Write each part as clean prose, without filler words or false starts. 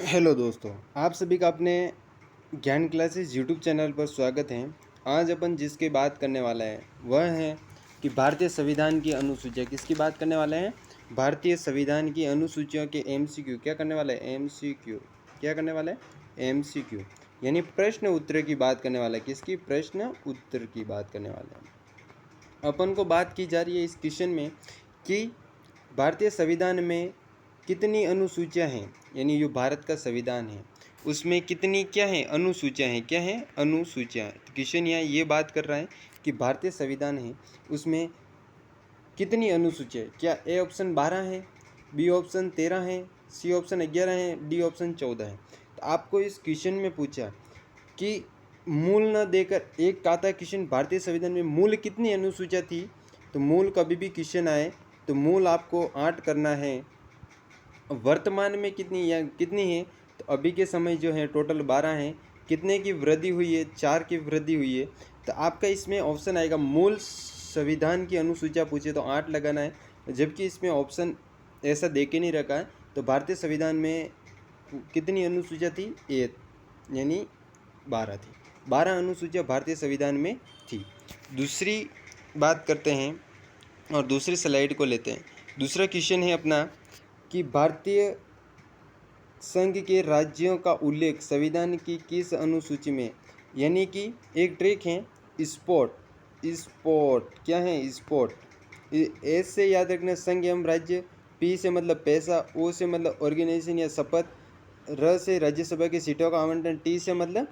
Hello दोस्तों, आप सभी का अपने ज्ञान क्लासेस यूट्यूब चैनल पर स्वागत है। आज अपन जिसकी बात करने वाला है वह है कि भारतीय संविधान की अनुसूचियाँ। किसकी बात करने वाले हैं? भारतीय संविधान की अनुसूचियों के एमसीक्यू। क्या करने वाला है? एमसीक्यू। क्या करने वाला है? एमसीक्यू यानी प्रश्न उत्तर की बात करने वाला है। किसकी? प्रश्न उत्तर की बात करने वाले हैं। अपन को बात की जा रही है इस क्वेश्चन में कि भारतीय संविधान में कितनी अनुसूचियां हैं, यानी जो भारत का संविधान है उसमें कितनी क्या है? अनुसूचियां हैं। क्या है? अनुसूचियां। क्वेश्चन यहाँ ये बात कर रहा है कि भारतीय संविधान है उसमें कितनी अनुसूचियां हैं। क्या ए ऑप्शन 12 है, बी ऑप्शन 13 है, सी ऑप्शन 11 है, डी ऑप्शन 14 है। तो आपको इस क्वेश्चन में पूछा कि मूल न देकर एक आता क्वेश्चन, भारतीय संविधान में मूल कितनी अनुसूचियां थी। तो मूल कभी भी क्वेश्चन आए तो मूल आपको 8 करना है। वर्तमान में कितनी या कितनी है? तो अभी के समय जो है टोटल 12 है। कितने की वृद्धि हुई है? 4 की वृद्धि हुई है। तो आपका इसमें ऑप्शन आएगा, मूल संविधान की अनुसूचियाँ पूछे तो 8 लगाना है, जबकि इसमें ऑप्शन ऐसा दे के नहीं रखा है। तो भारतीय संविधान में कितनी अनुसूचियाँ थी? 8 यानी 12 थी। 12 अनुसूचियाँ भारतीय संविधान में थी। दूसरी बात करते हैं और दूसरी स्लाइड को लेते हैं। दूसरा क्वेश्चन है अपना कि भारतीय संघ के राज्यों का उल्लेख संविधान की किस अनुसूची में? यानी कि एक ट्रिक है स्पोर्ट। स्पोर्ट क्या है? स्पोर्ट। एस से याद रखना संघ एवं राज्य, पी से मतलब पैसा, ओ से मतलब ऑर्गेनाइजेशन या शपथ, र से राज्यसभा की सीटों का आवंटन, टी से मतलब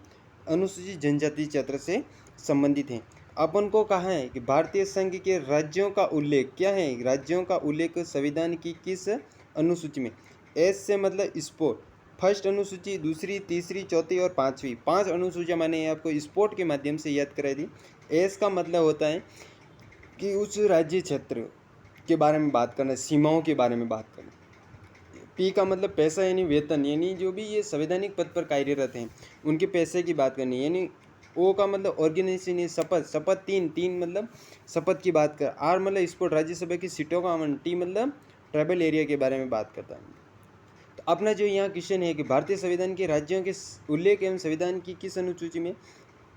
अनुसूचित जनजाति क्षेत्र से संबंधित है। अपन को कहा है कि भारतीय संघ के राज्यों का उल्लेख क्या है? राज्यों का उल्लेख संविधान की किस अनुसूची में? एस से मतलब स्पोर्ट, फर्स्ट अनुसूची, दूसरी, तीसरी, चौथी और पांचवी। 5 अनुसूचियां मैंने आपको स्पोर्ट के माध्यम से याद कराई थी। एस का मतलब होता है कि उस राज्य क्षेत्र के बारे में बात करना, सीमाओं के बारे में बात करना। पी का मतलब पैसा यानी वेतन, यानी जो भी ये संवैधानिक पद पर कार्यरत हैं उनके पैसे की बात करनी। यानी ओ का मतलब ऑर्गेनाइजेशन, शपथ। शपथ तीन मतलब शपथ की बात कर। आर मतलब स्पोर्ट, राज्यसभा की सीटों का आवंटन। टी मतलब ट्राइबल एरिया के बारे में बात करता है। तो अपना जो यहाँ क्वेश्चन है कि भारतीय संविधान के राज्यों के उल्लेख एवं संविधान की किस अनुसूची में?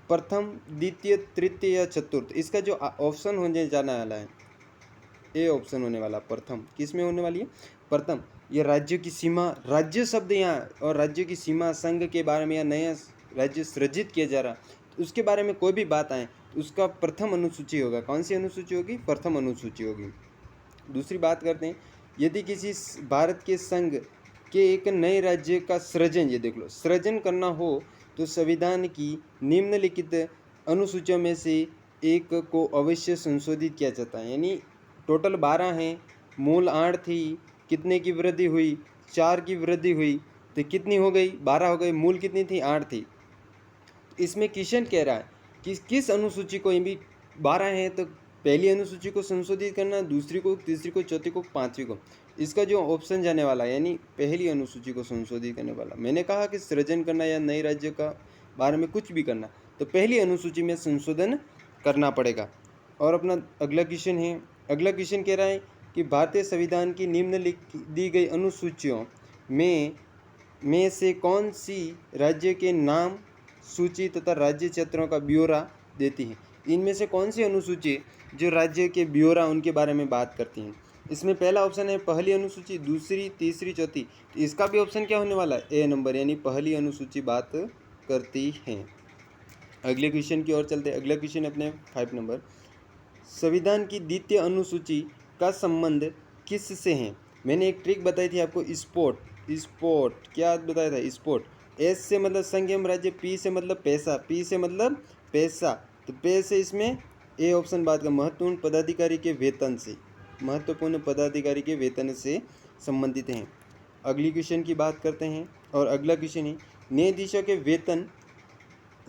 प्रथम, द्वितीय, तृतीय या चतुर्थ। इसका जो ऑप्शन होने जाने वाला है ए ऑप्शन होने वाला। प्रथम किस में होने वाली है? प्रथम। ये राज्य की सीमा, राज्य शब्द यहाँ और राज्य की सीमा, संघ के बारे में या नया राज्य सृजित किया जा रहा तो उसके बारे में कोई भी बात आए तो उसका प्रथम अनुसूची होगा। कौन सी अनुसूची होगी? प्रथम अनुसूची होगी। दूसरी बात करते हैं, यदि किसी भारत के संघ के एक नए राज्य का सृजन, ये देख लो, सृजन करना हो तो संविधान की निम्नलिखित अनुसूचियों में से एक को अवश्य संशोधित किया जाता है। यानी टोटल 12 हैं, मूल 8 थी, कितने की वृद्धि हुई? 4 की वृद्धि हुई। तो कितनी हो गई? 12 हो गई। मूल कितनी थी? 8 थी। इसमें क्वेश्चन कह रहा है कि किस अनुसूची को, ये भी 12 है तो पहली अनुसूची को संशोधित करना, दूसरी को, तीसरी को, चौथी को, पांचवी को। इसका जो ऑप्शन जाने वाला है यानी पहली अनुसूची को संशोधित करने वाला। मैंने कहा कि सृजन करना या नए राज्य का बारे में कुछ भी करना तो पहली अनुसूची में संशोधन करना पड़ेगा। और अपना अगला क्वेश्चन है, अगला क्वेश्चन कह रहा है कि भारतीय संविधान की निम्नलिखित दी गई अनुसूचियों में से कौन सी राज्य के नाम, सूची तथा राज्य क्षेत्रों का ब्यौरा देती है? इनमें से कौन सी अनुसूची जो राज्य के ब्यौरा उनके बारे में बात करती हैं? इसमें पहला ऑप्शन है पहली अनुसूची, दूसरी, तीसरी, चौथी। तो इसका भी ऑप्शन क्या होने वाला है? ए नंबर, यानी पहली अनुसूची बात करती है। अगले क्वेश्चन की ओर चलते हैं। अगला क्वेश्चन अपने 5 नंबर, संविधान की द्वितीय अनुसूची का संबंध किससे है? मैंने एक ट्रिक बताई थी आपको, स्पोर्ट। स्पोर्ट क्या बताया था? स्पोर्ट। एस से मतलब संघ एवं राज्य, पी से मतलब पैसा, पी से मतलब पैसा, तो पे से इसमें ए ऑप्शन बात का, महत्वपूर्ण पदाधिकारी के वेतन से, महत्वपूर्ण पदाधिकारी के वेतन से संबंधित हैं। अगली क्वेश्चन की बात करते हैं और अगला क्वेश्चन है, न्यायाधीशों के वेतन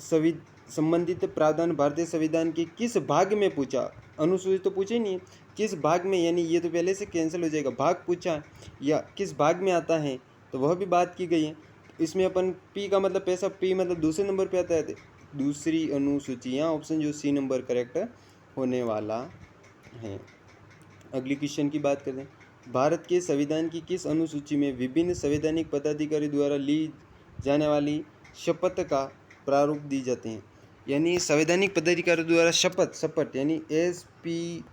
संबंधित प्रावधान भारतीय संविधान के किस भाग में पूछा? अनुसूचित तो पूछे नहीं है, किस भाग में, यानी ये तो पहले से कैंसिल हो जाएगा। भाग पूछा या किस भाग में आता है तो वह भी बात की गई है। इसमें अपन पी का मतलब पैसा, पी मतलब दूसरे नंबर पे आता है, दूसरी अनुसूची। यहाँ ऑप्शन जो सी नंबर करेक्ट होने वाला है। अगली क्वेश्चन की बात करते हैं, भारत के संविधान की किस अनुसूची में विभिन्न संवैधानिक पदाधिकारी द्वारा ली जाने वाली शपथ का प्रारूप दी जाते हैं? यानी संवैधानिक पदाधिकारी द्वारा शपथ यानी SPORT।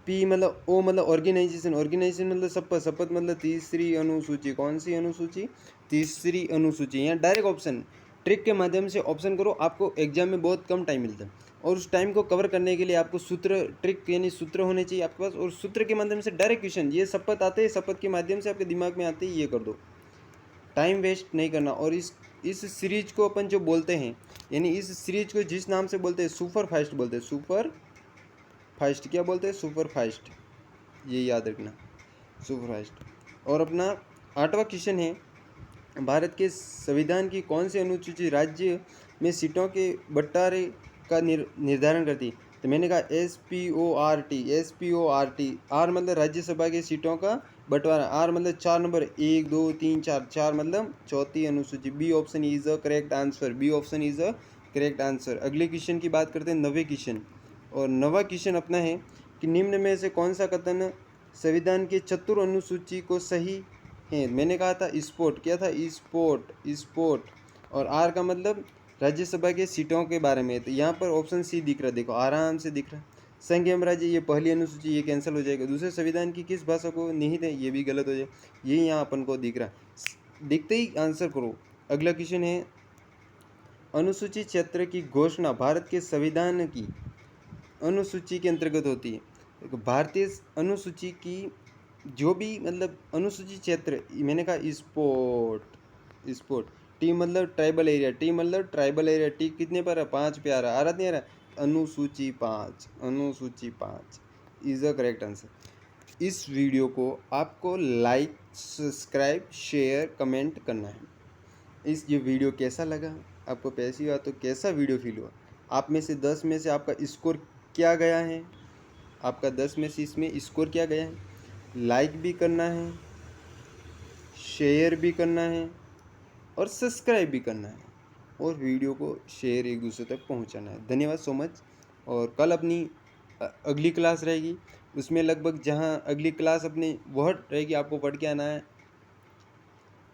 पी मतलब ओ मतलब ऑर्गेनाइजेशन मतलब शपथ मतलब तीसरी अनुसूची। कौन सी अनुसूची? तीसरी अनुसूची। यहाँ डायरेक्ट ऑप्शन ट्रिक के माध्यम से ऑप्शन करो, आपको एग्जाम में बहुत कम टाइम मिलता है और उस टाइम को कवर करने के लिए आपको सूत्र ट्रिक यानी सूत्र होने चाहिए आपके पास, और सूत्र के माध्यम से डायरेक्ट क्वेश्चन ये शपथ आते हैं, शपथ के माध्यम से आपके दिमाग में आते ही ये कर दो, टाइम वेस्ट नहीं करना। और इस सीरीज को अपन जो बोलते हैं, यानी इस सीरीज को जिस नाम से बोलते हैं सुपर फास्ट बोलते हैं। सुपर फास्ट क्या बोलते हैं? सुपर फास्ट, ये याद रखना, सुपर फास्ट। और अपना 8वां क्वेश्चन है, भारत के संविधान की कौन सी अनुसूची राज्य में सीटों के बंटवारे का निर्धारण करती है? तो मैंने कहा SPORT। आर मतलब राज्यसभा की सीटों का बंटवारा, आर मतलब 4 नंबर 1 2 3 4, 4 मतलब चौथी अनुसूची। B option is a correct answer, B option is a correct answer. अगले क्वेश्चन की बात करते हैं, 9वें क्वेश्चन। और 9वां क्वेश्चन अपना है कि निम्न में से कौन सा कथन संविधान के चतुर अनुसूची को सही है? मैंने कहा था स्पोर्ट, क्या था? स्पोर्ट। और आर का मतलब राज्यसभा के सीटों के बारे में। तो यहाँ पर ऑप्शन सी दिख रहा है, देखो आराम से दिख रहा है। संघ एवं राज्य, ये पहली अनुसूची, ये कैंसिल हो जाएगा। दूसरे संविधान की किस भाषा को निहित है? ये भी गलत हो जाएगा, ये यहाँ अपन को दिख रहा है। दिखते ही आंसर करो। अगला क्वेश्चन है, अनुसूचित क्षेत्र की घोषणा भारत के संविधान की अनुसूची के अंतर्गत होती है। भारतीय अनुसूची की जो भी मतलब अनुसूचित क्षेत्र, मैंने कहा स्पोर्ट। टी मतलब ट्राइबल एरिया, टी कितने पर है? 5 पे आ रहा, नहीं आ रहा? अनुसूची 5 इज द करेक्ट आंसर। इस वीडियो को आपको लाइक, सब्सक्राइब, शेयर, कमेंट करना है। ये वीडियो कैसा लगा आपको? पैसी हुआ तो कैसा वीडियो फील हुआ? आप में से 10 में से आपका स्कोर क्या गया है? आपका 10 में से इसमें स्कोर क्या गया है? लाइक भी करना है, शेयर भी करना है और सब्सक्राइब भी करना है, और वीडियो को शेयर एक दूसरे तक पहुंचाना है। धन्यवाद सो मच। और कल अपनी अगली क्लास रहेगी, उसमें लगभग जहां अगली क्लास अपनी वह रहेगी, आपको पढ़ के आना है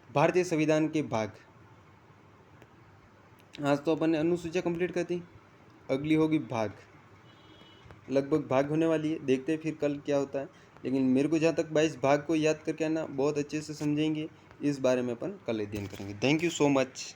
भारतीय संविधान के भाग। आज तो अपन ने अनुसूचियाँ कंप्लीट कर दी, अगली होगी भाग। लगभग भाग होने वाली है, देखते हैं फिर कल क्या होता है। लेकिन मेरे को जहाँ तक 22 भाग को याद करके आना, बहुत अच्छे से समझेंगे, इस बारे में अपन कल अध्ययन करेंगे। Thank you so much.